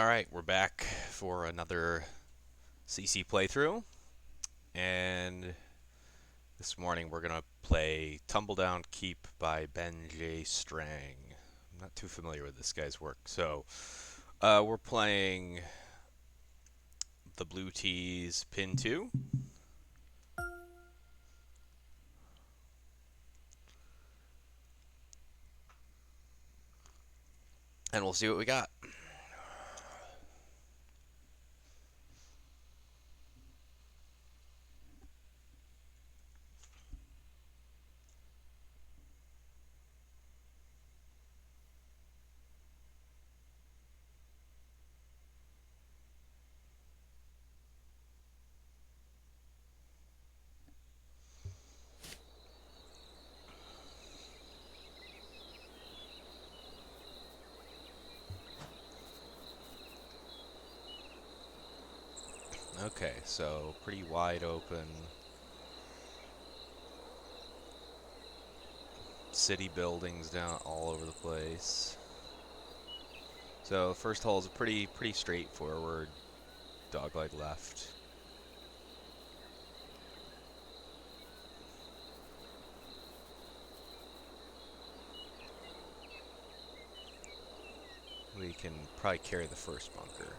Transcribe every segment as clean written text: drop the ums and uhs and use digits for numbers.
Alright, we're back for another CC playthrough, and this morning we're gonna play Tumbledown Keep by Ben J. Strang. I'm not too familiar with this guy's work, so we're playing the Blue Tees Pin 2, and we'll see what we got. Okay, so pretty wide open. City buildings down all over the place. So first hole is pretty straightforward. Dogleg left. We can probably carry the first bunker.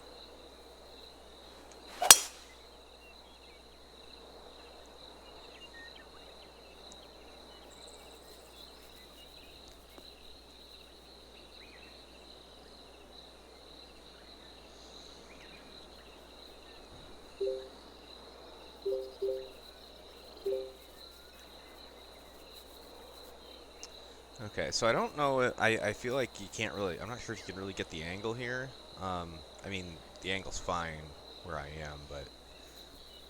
Okay, so I don't know. I feel like you can't really. I'm not sure if you can really get the angle here. I mean, the angle's fine where I am, but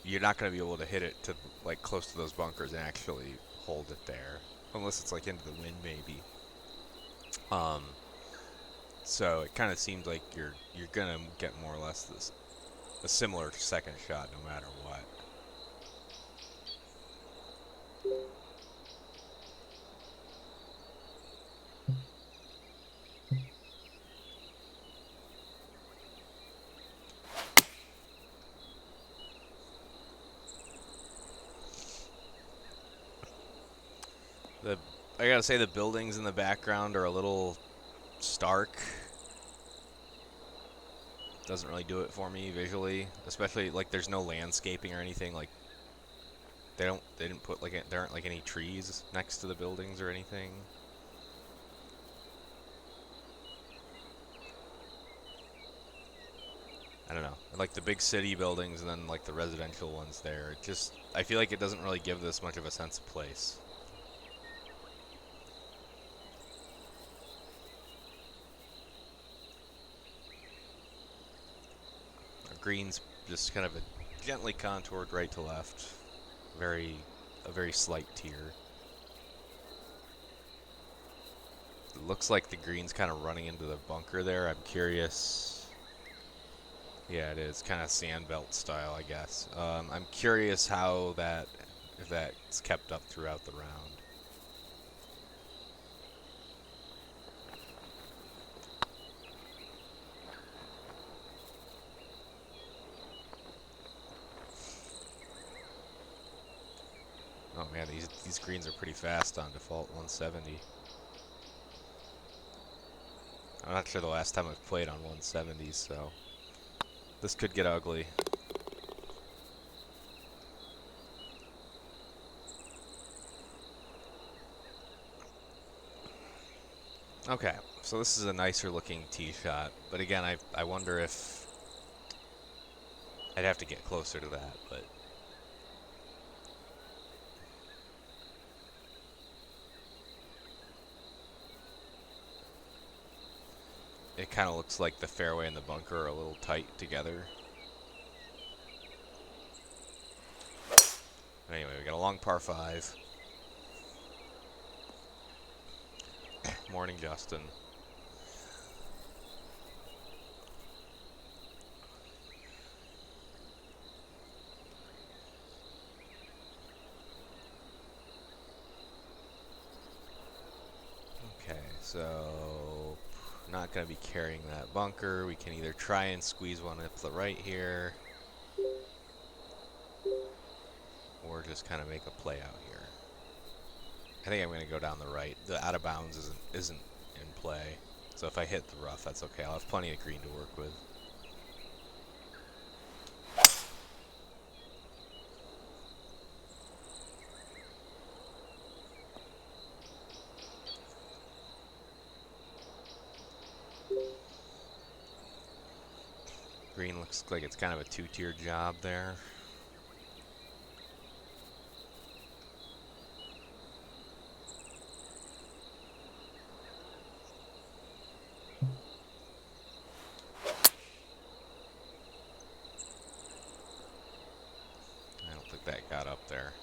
you're not going to be able to hit it to like close to those bunkers and actually hold it there, unless it's like into the wind maybe. Um, so it kind of seems like you're gonna get more or less a similar second shot no matter what. The I gotta say the buildings in the background are a little stark. Doesn't really do it for me visually, especially like there's no landscaping or anything. Like they didn't put like there aren't like any trees next to the buildings or anything. I don't know. Like the big city buildings and then like the residential ones there. It just I feel like it doesn't really give this much of a sense of place. Green's just kind of a gently contoured right to left. A very slight tier. It looks like the green's kind of running into the bunker there. I'm curious. Yeah, it is kind of sandbelt style, I guess. I'm curious how if that's kept up throughout the round. Oh man, these greens are pretty fast on default 170. I'm not sure the last time I've played on 170s, so this could get ugly. Okay, so this is a nicer looking tee shot, but again, I wonder if I'd have to get closer to that, but it kind of looks like the fairway and the bunker are a little tight together. Anyway, we got a long par 5. Morning, Justin. Okay, so not going to be carrying that bunker. We can either try and squeeze one up the right here, or just kind of make a play out here. I think I'm going to go down the right. The out of bounds isn't in play. So if I hit the rough, that's okay. I'll have plenty of green to work with. Green looks like it's kind of a two-tier job there. I don't think that got up there.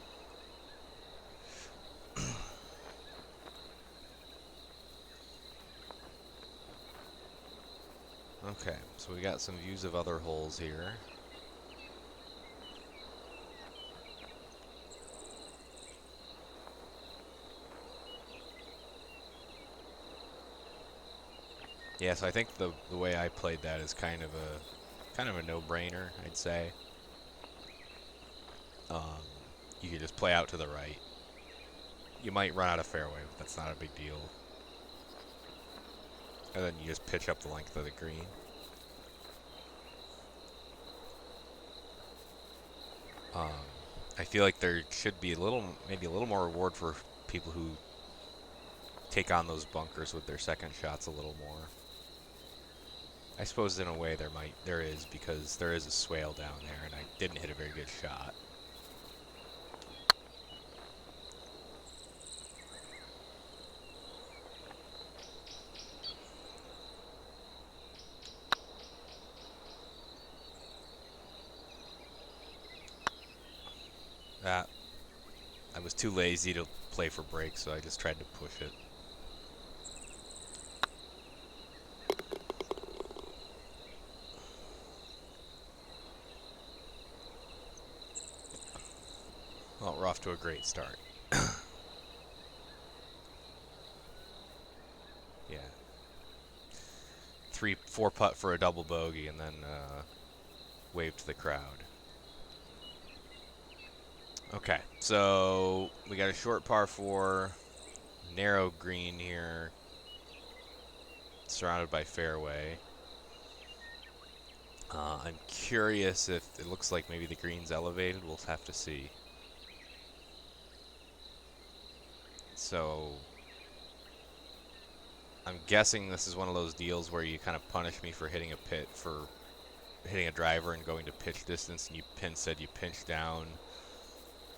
Okay, so we got some views of other holes here. Yeah, so I think the way I played that is kind of a no-brainer, I'd say. You could just play out to the right. You might run out of fairway, but that's not a big deal. And then you just pitch up the length of the green. I feel like there should be maybe a little more reward for people who take on those bunkers with their second shots a little more. I suppose in a way there is, because there is a swale down there and I didn't hit a very good shot. I was too lazy to play for break, so I just tried to push it. Well, we're off to a great start. Yeah. 3-4 putt for a double bogey, and then wave to the crowd. Okay, so we got a short par 4, narrow green here, surrounded by fairway. I'm curious if it looks like maybe the green's elevated. We'll have to see. So I'm guessing this is one of those deals where you kind of punish me for hitting a driver and going to pitch distance, and you pinch down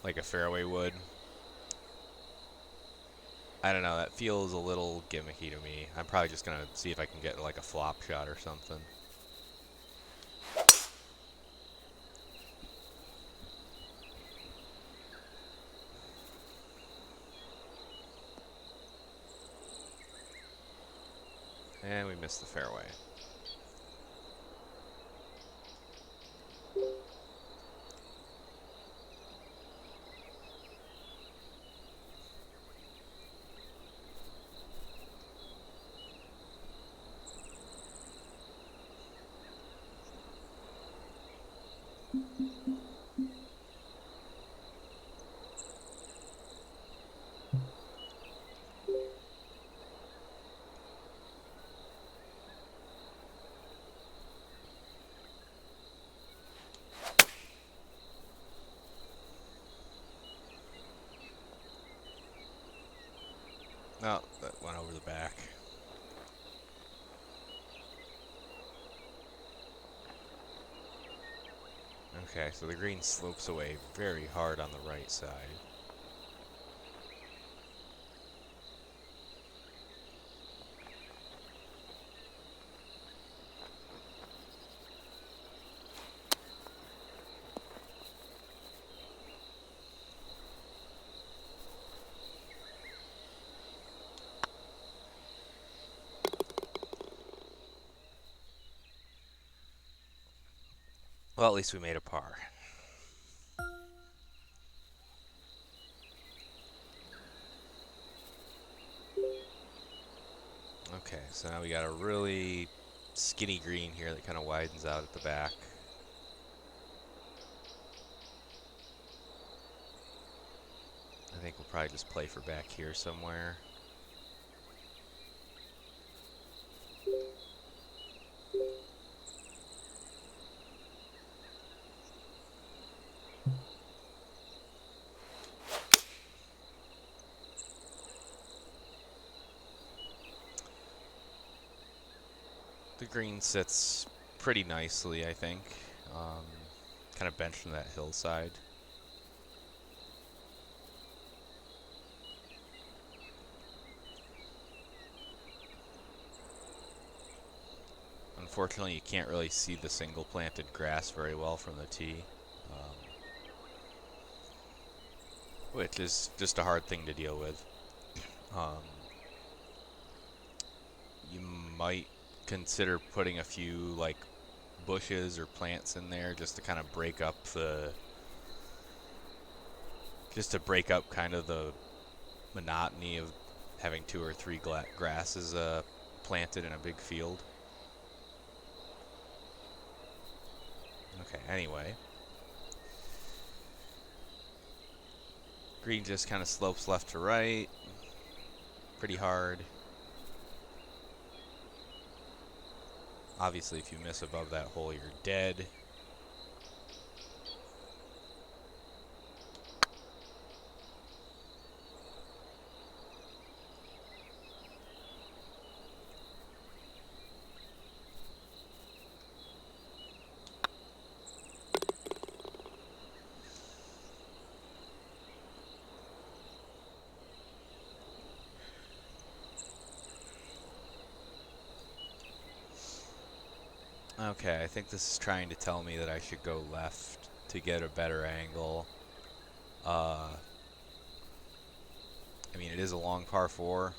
like a fairway would. I don't know, that feels a little gimmicky to me. I'm probably just gonna see if I can get like a flop shot or something. And we missed the fairway. Oh, that went over the back. Okay, so the green slopes away very hard on the right side. Well, at least we made a par. Okay, so now we got a really skinny green here that kind of widens out at the back. I think we'll probably just play for back here somewhere. The green sits pretty nicely, I think. Kind of benched from that hillside. Unfortunately, you can't really see the single planted grass very well from the tee, which is just a hard thing to deal with. You might consider putting a few like bushes or plants in there just to kind of break up kind of the monotony of having two or three grasses planted in a big field. Okay, anyway. Green just kind of slopes left to right. Pretty hard. Obviously, if you miss above that hole, you're dead. Okay, I think this is trying to tell me that I should go left to get a better angle. I mean, it is a long par 4,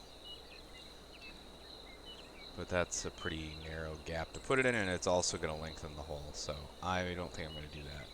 but that's a pretty narrow gap to put it in, and it's also going to lengthen the hole, so I don't think I'm going to do that.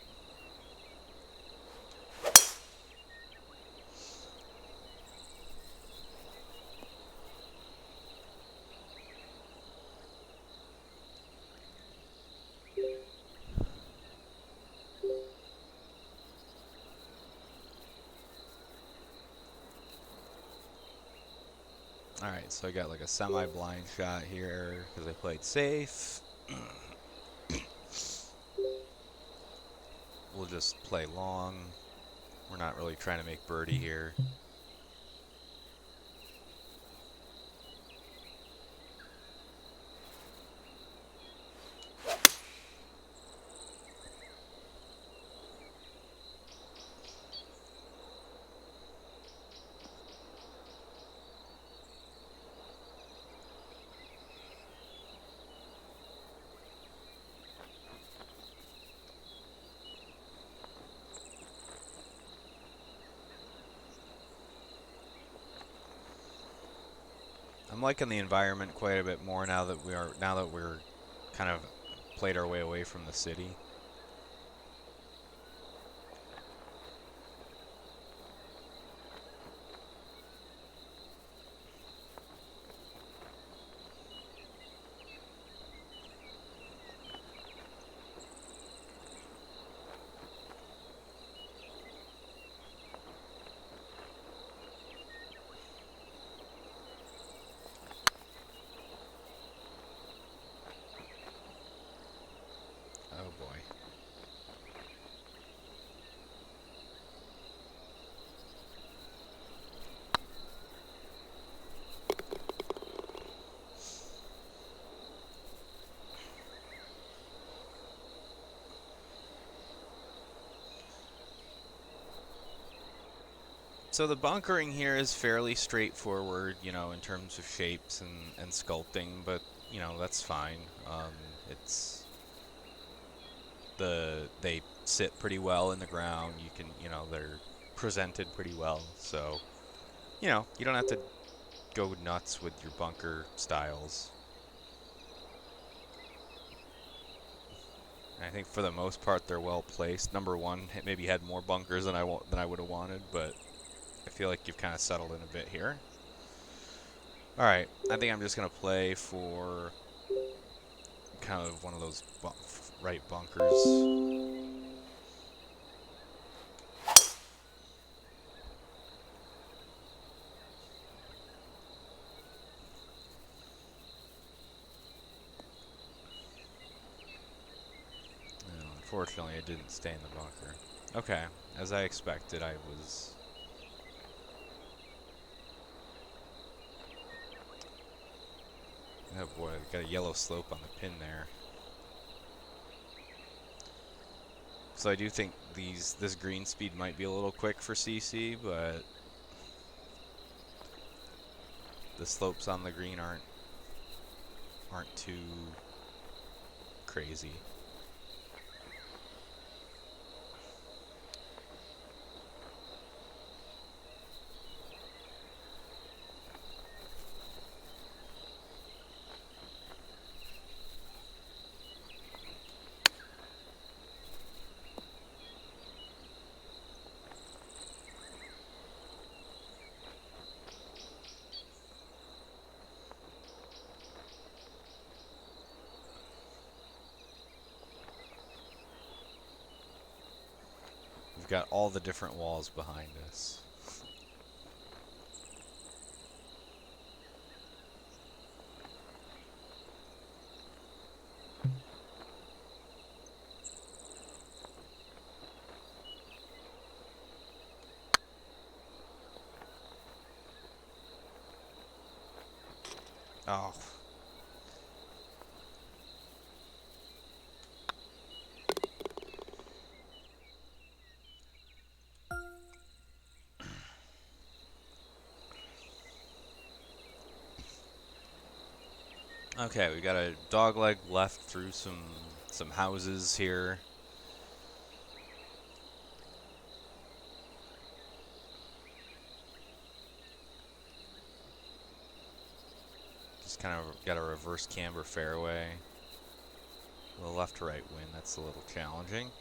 Alright, so I got like a semi-blind shot here because I played safe. We'll just play long. We're not really trying to make birdie here. I'm liking the environment quite a bit more now that we're kind of played our way away from the city. Oh boy. So the bunkering here is fairly straightforward, you know, in terms of shapes and sculpting, but, you know, that's fine. It's they sit pretty well in the ground. You can, you know, they're presented pretty well. So, you know, you don't have to go nuts with your bunker styles. I think for the most part they're well placed. Number one, maybe had more bunkers than I would have wanted, but I feel like you've kind of settled in a bit here. Alright, I think I'm just going to play for kind of one of those right bunkers. No, unfortunately, it didn't stay in the bunker. Okay, as I expected, I was... Oh boy, got a yellow slope on the pin there. So I do think this green speed might be a little quick for CC, but the slopes on the green aren't too crazy. We've got all the different walls behind us. Oh. Okay, we got a dog leg left through some houses here. Just kind of got a reverse camber fairway. A little left to right wind, that's a little challenging.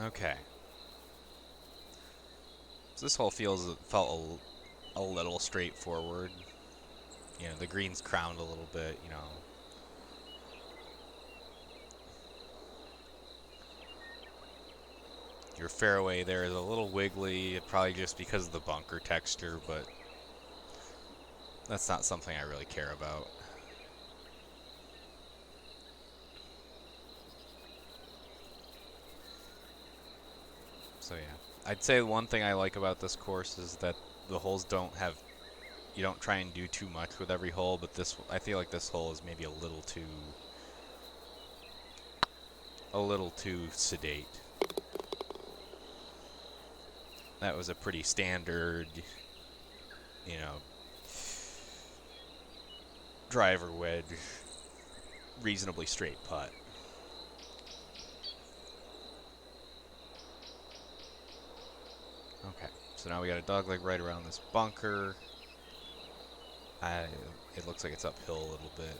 Okay. So this hole felt a little straightforward. You know, the green's crowned a little bit, you know. Your fairway there is a little wiggly, probably just because of the bunker texture, but that's not something I really care about. So yeah, I'd say one thing I like about this course is that the holes you don't try and do too much with every hole, but I feel like this hole is maybe a little too sedate. That was a pretty standard, you know, driver wedge, reasonably straight putt. Okay, so now we got a dogleg right around this bunker. It looks like it's uphill a little bit.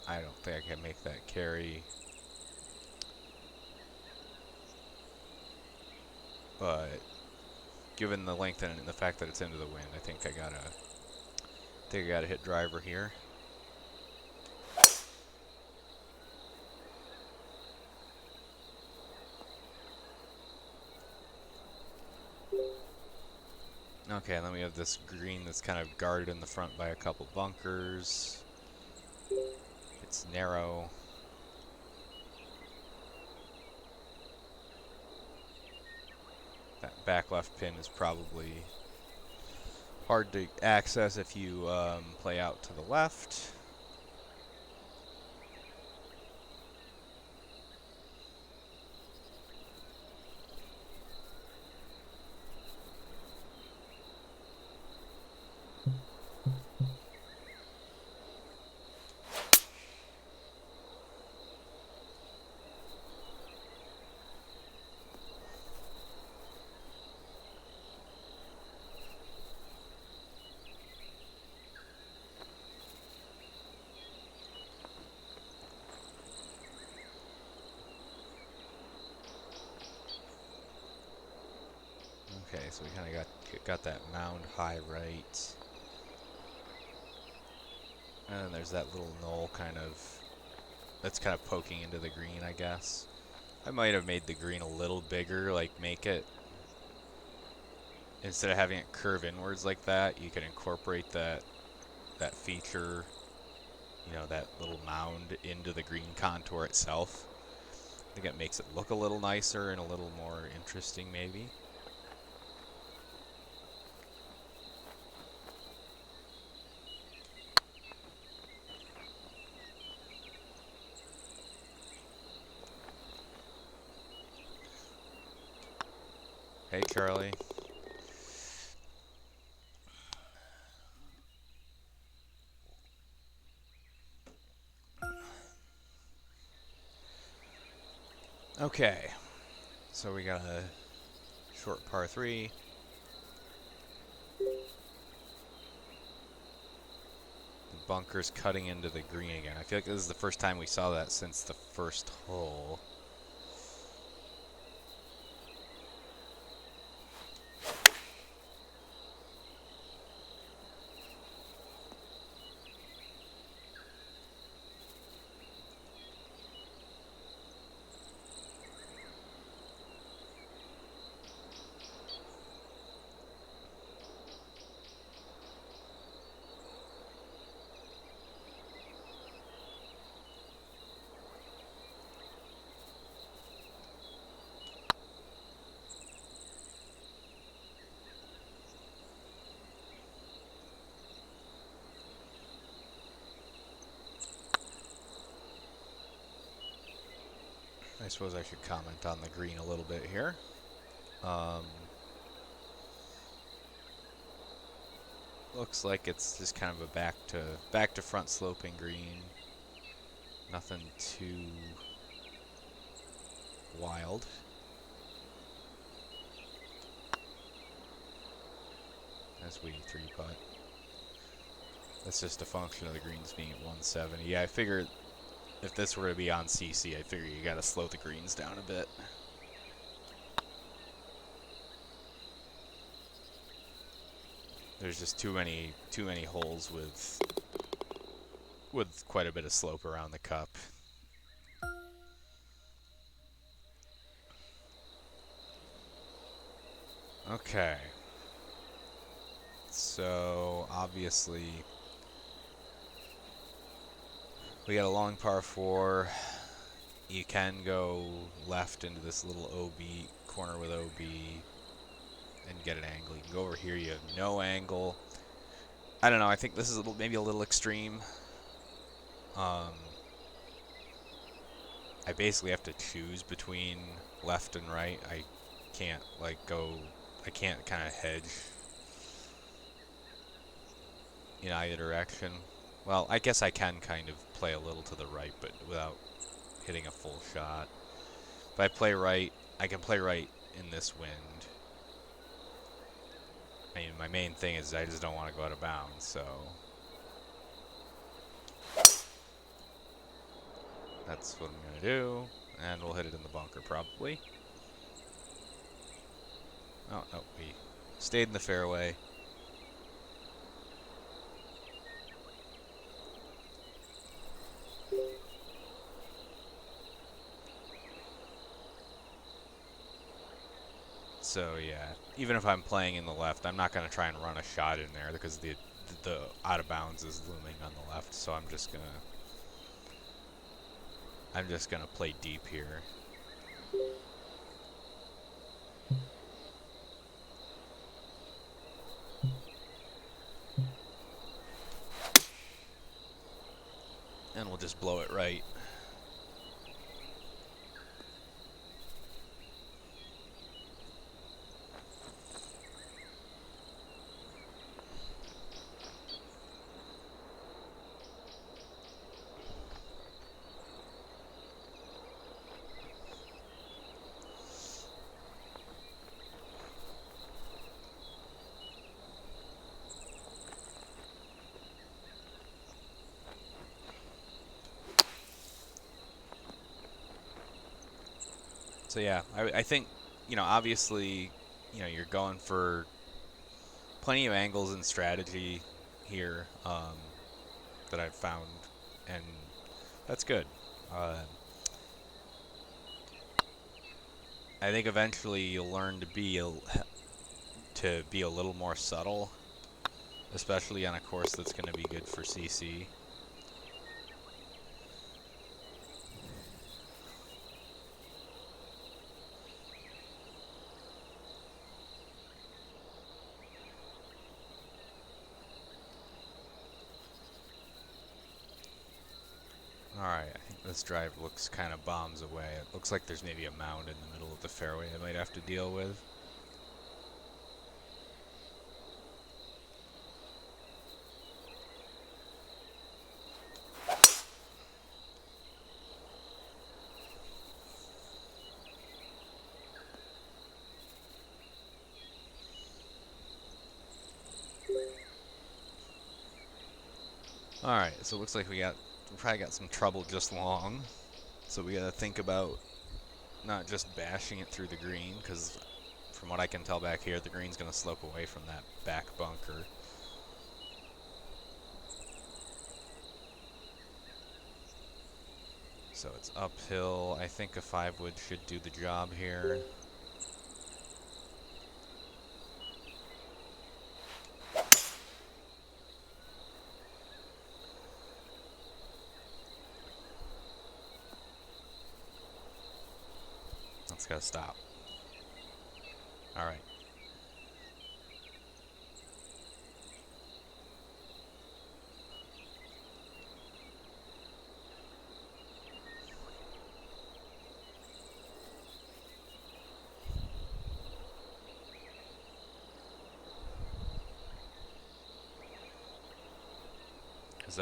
I don't think I can make that carry. But given the length and the fact that it's into the wind, I think I gotta hit driver here. Okay, and then we have this green that's kind of guarded in the front by a couple bunkers. It's narrow. That back left pin is probably hard to access if you play out to the left. Okay, so we kind of got that mound high right. And then there's that little knoll that's kind of poking into the green, I guess. I might have made the green a little bigger, like make it, instead of having it curve inwards like that, you can incorporate that feature, you know, that little mound into the green contour itself. I think it makes it look a little nicer and a little more interesting, maybe. Hey, Charlie. Okay, so we got a short par 3. The bunker's cutting into the green again. I feel like this is the first time we saw that since the first hole. I suppose I should comment on the green a little bit here. Looks like it's just kind of a back to front sloping green. Nothing too wild. As we 3-putt. That's just a function of the greens being at 170. Yeah, I figured if this were to be on CC, I figure you gotta slow the greens down a bit. There's just too many holes with quite a bit of slope around the cup. Okay. So obviously we got a long par 4. You can go left into this little OB corner with OB and get an angle. You can go over here, you have no angle. I don't know, I think this is maybe a little extreme. I basically have to choose between left and right. I can't kind of hedge in either direction. Well, I guess I can kind of play a little to the right, but without hitting a full shot. If I play right, I can play right in this wind. I mean, my main thing is I just don't want to go out of bounds, so that's what I'm going to do. And we'll hit it in the bunker, probably. Oh, no, we stayed in the fairway. So yeah, even if I'm playing in the left, I'm not going to try and run a shot in there because the out of bounds is looming on the left. So I'm just going to I'm just going to play deep here. And we'll just blow it right. So yeah, I think, obviously, you're going for plenty of angles and strategy here that I've found, and that's good. Uh, I think eventually you'll learn to be a little more subtle, especially on a course that's going to be good for CC. Alright, I think this drive looks kind of bombs away. It looks like there's maybe a mound in the middle of the fairway I might have to deal with. Alright, so it looks like we probably got some trouble just long. So we gotta think about not just bashing it through the green, because from what I can tell back here, the green's gonna slope away from that back bunker. So it's uphill. I think a 5-wood should do the job here. That's gotta stop. Alright. Is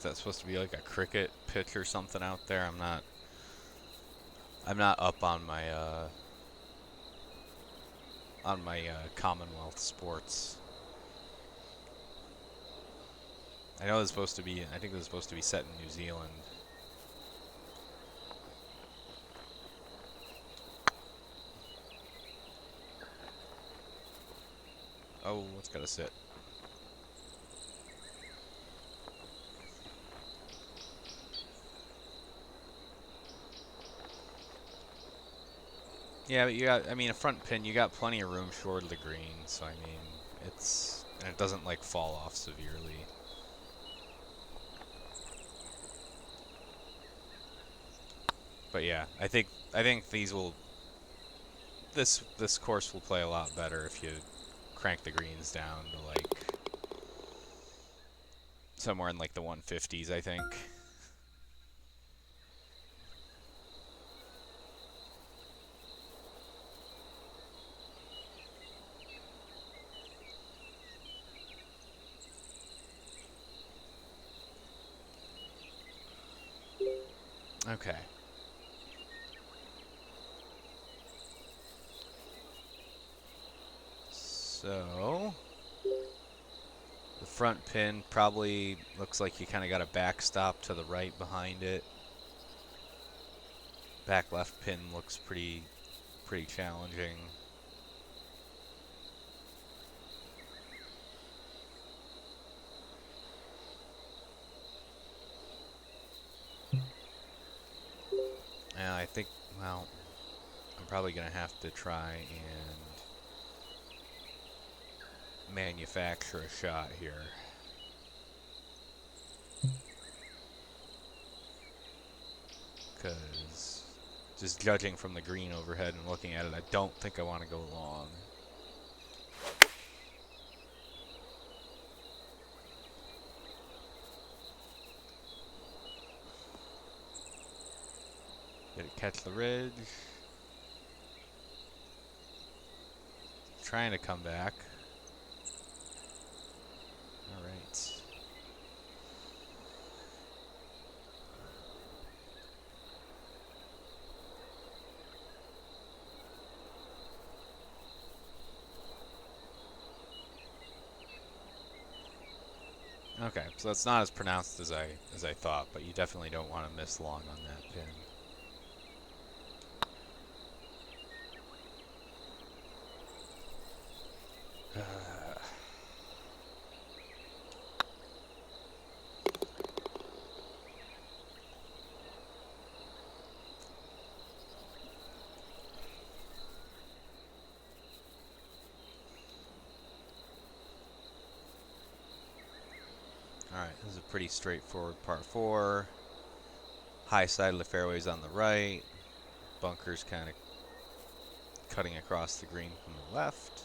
that supposed to be like a cricket pitch or something out there? I'm not up on my Commonwealth sports. I know it's supposed to be. I think it was supposed to be set in New Zealand. Oh, it's gotta sit. Yeah, but a front pin, you got plenty of room short of the green, so and it doesn't like fall off severely. But yeah, I think this course will play a lot better if you crank the greens down to like somewhere in like the 150s, I think. Okay. So the front pin probably looks like you kind of got a backstop to the right behind it. Back left pin looks pretty challenging. And I think, well, I'm probably going to have to try and manufacture a shot here. because just judging from the green overhead and looking at it, I don't think I want to go long. Did it catch the ridge? Trying to come back. All right. Okay, so that's not as pronounced as I thought, but you definitely don't want to miss long on that pin. Alright, this is a pretty straightforward par 4. High side of the fairway's on the right. Bunker's kind of cutting across the green from the left.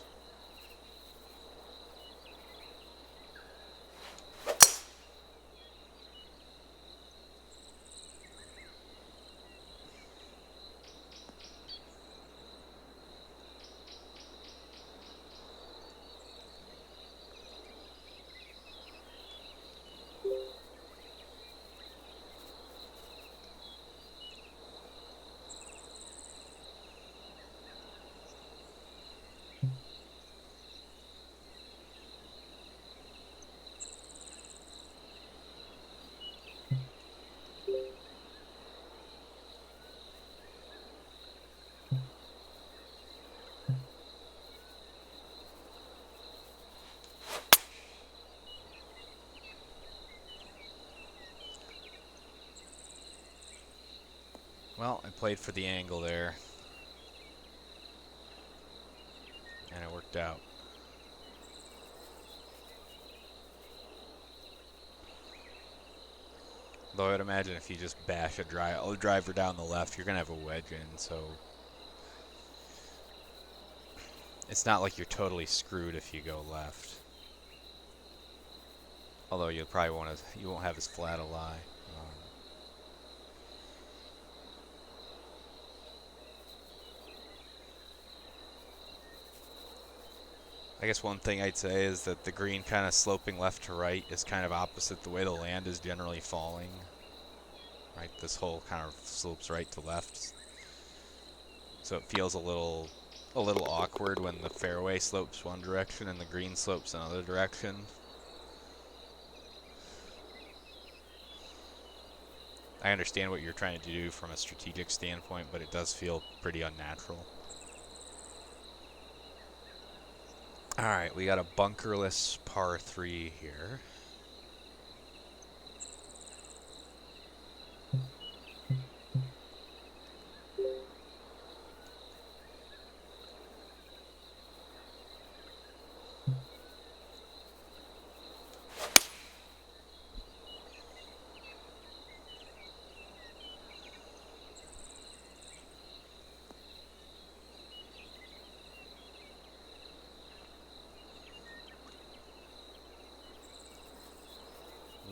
Well, I played for the angle there, and it worked out. Though I would imagine if you just bash a driver down the left, you're going to have a wedge in, so it's not like you're totally screwed if you go left. Although you won't have as flat a lie. I guess one thing I'd say is that the green kind of sloping left to right is kind of opposite the way the land is generally falling. Right, this hole kind of slopes right to left, so it feels a little awkward when the fairway slopes one direction and the green slopes another direction. I understand what you're trying to do from a strategic standpoint, but it does feel pretty unnatural. All right, we got a bunkerless par 3 here.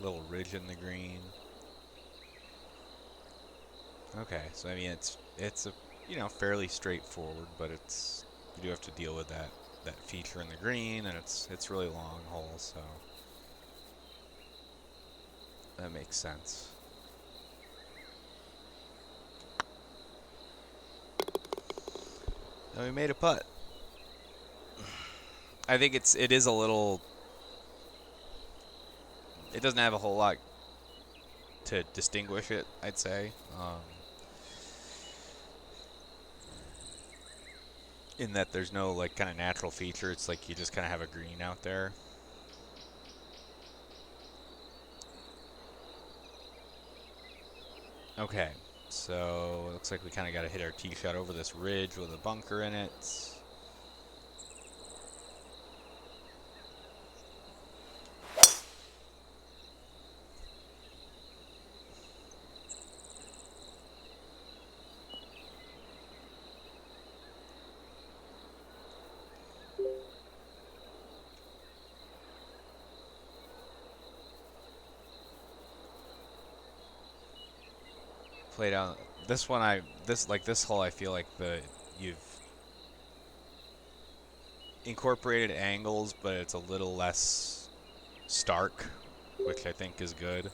Little ridge in the green. Okay, so I mean it's a fairly straightforward, but you do have to deal with that feature in the green, and it's really long hole, so that makes sense. And we made a putt. I think it is a little. It doesn't have a whole lot to distinguish it, I'd say. In that there's no like kind of natural feature. It's like you just kind of have a green out there. Okay, so it looks like we kind of got to hit our tee shot over this ridge with a bunker in it. play down this one. This hole. I feel like you've incorporated angles, but it's a little less stark, which I think is good.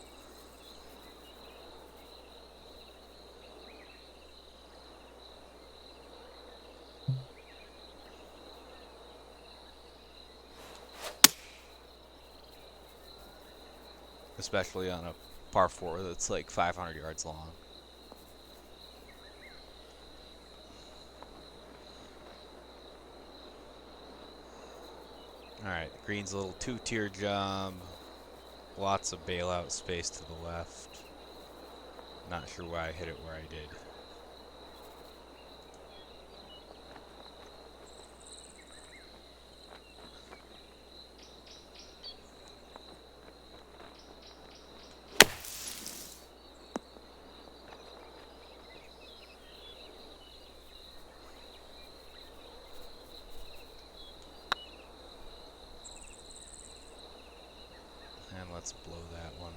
Especially on a par 4 that's like 500 yards long. Alright, green's a little 2-tier jump. Lots of bailout space to the left. Not sure why I hit it where I did. And let's blow that one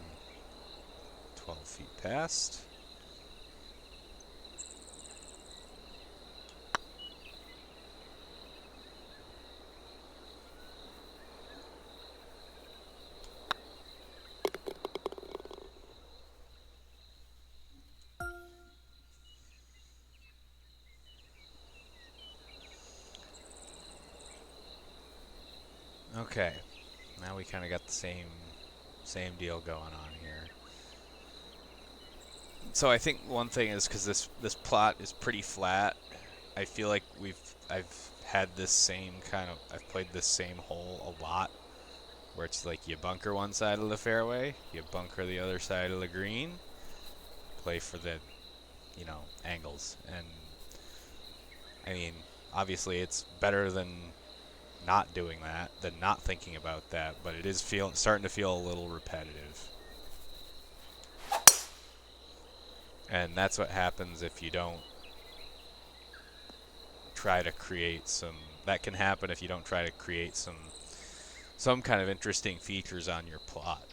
12 feet past. Okay, now we kind of got the same deal going on here. So I think one thing is because this plot is pretty flat. I feel like I've had this same I've played this same hole a lot, where it's like you bunker one side of the fairway, you bunker the other side of the green, play for the angles. And I mean, obviously it's better than not doing that, than not thinking about that, but it is starting to feel a little repetitive. And that's what happens if you don't try to create that can happen if you don't try to create some kind of interesting features on your plot.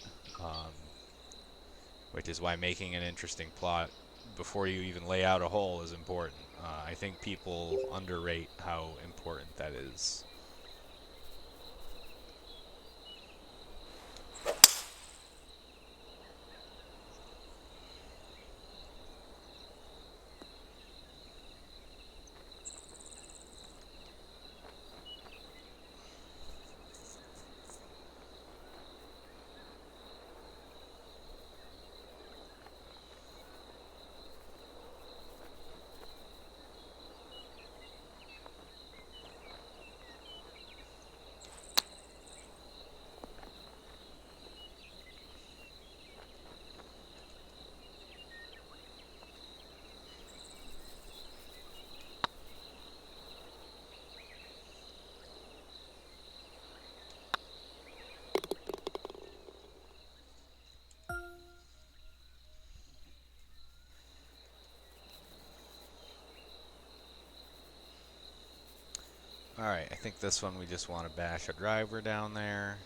Which is why making an interesting plot before you even lay out a hole is important. I think people underrate how important that is. Alright, I think this one we just want to bash a driver down there.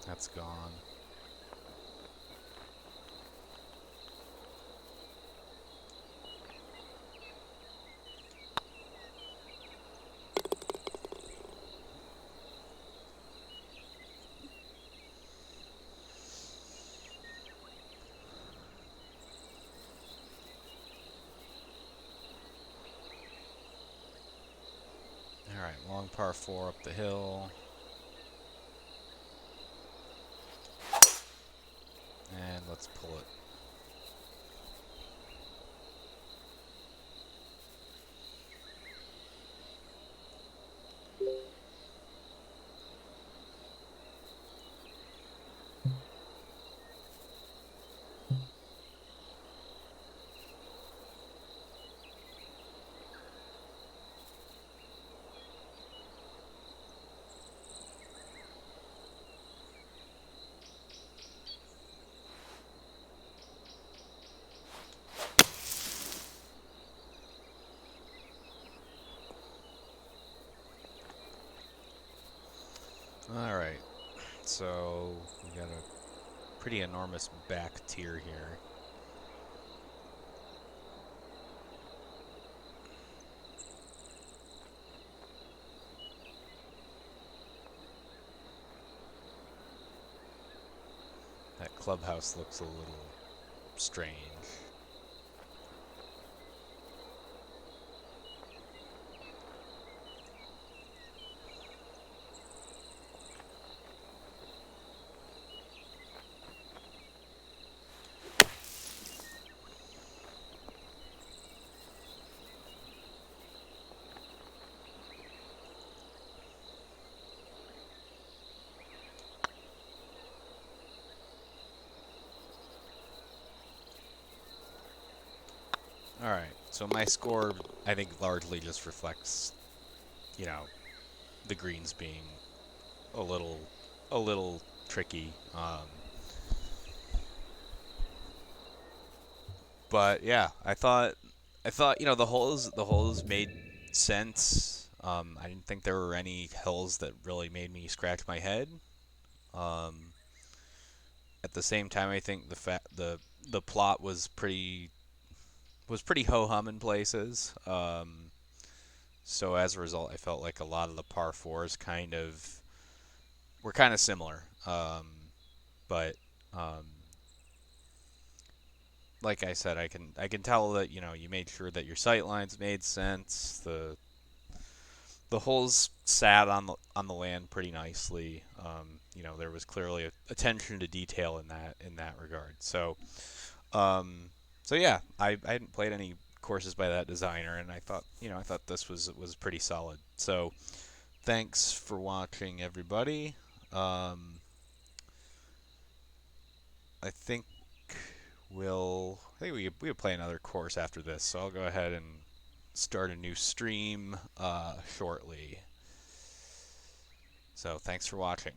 That's gone. Alright, long par 4 up the hill. and let's pull it. All right, so we got a pretty enormous back tier here. That clubhouse looks a little strange. All right, so my score, I think, largely just reflects, you know, the greens being a little, a little tricky. But yeah, I thought, the holes made sense. I didn't think there were any hills that really made me scratch my head. Um, at the same time, I think the plot was pretty ho hum in places. So as a result, I felt like a lot of the par fours were kind of similar. But um, like I said, I can tell that you made sure that your sight lines made sense. The holes sat on the land pretty nicely. There was clearly attention to detail in that regard. Um, so yeah, I hadn't played any courses by that designer, and I thought this was pretty solid. So thanks for watching, everybody. Um, I think I think we could play another course after this, so I'll go ahead and start a new stream shortly. So thanks for watching.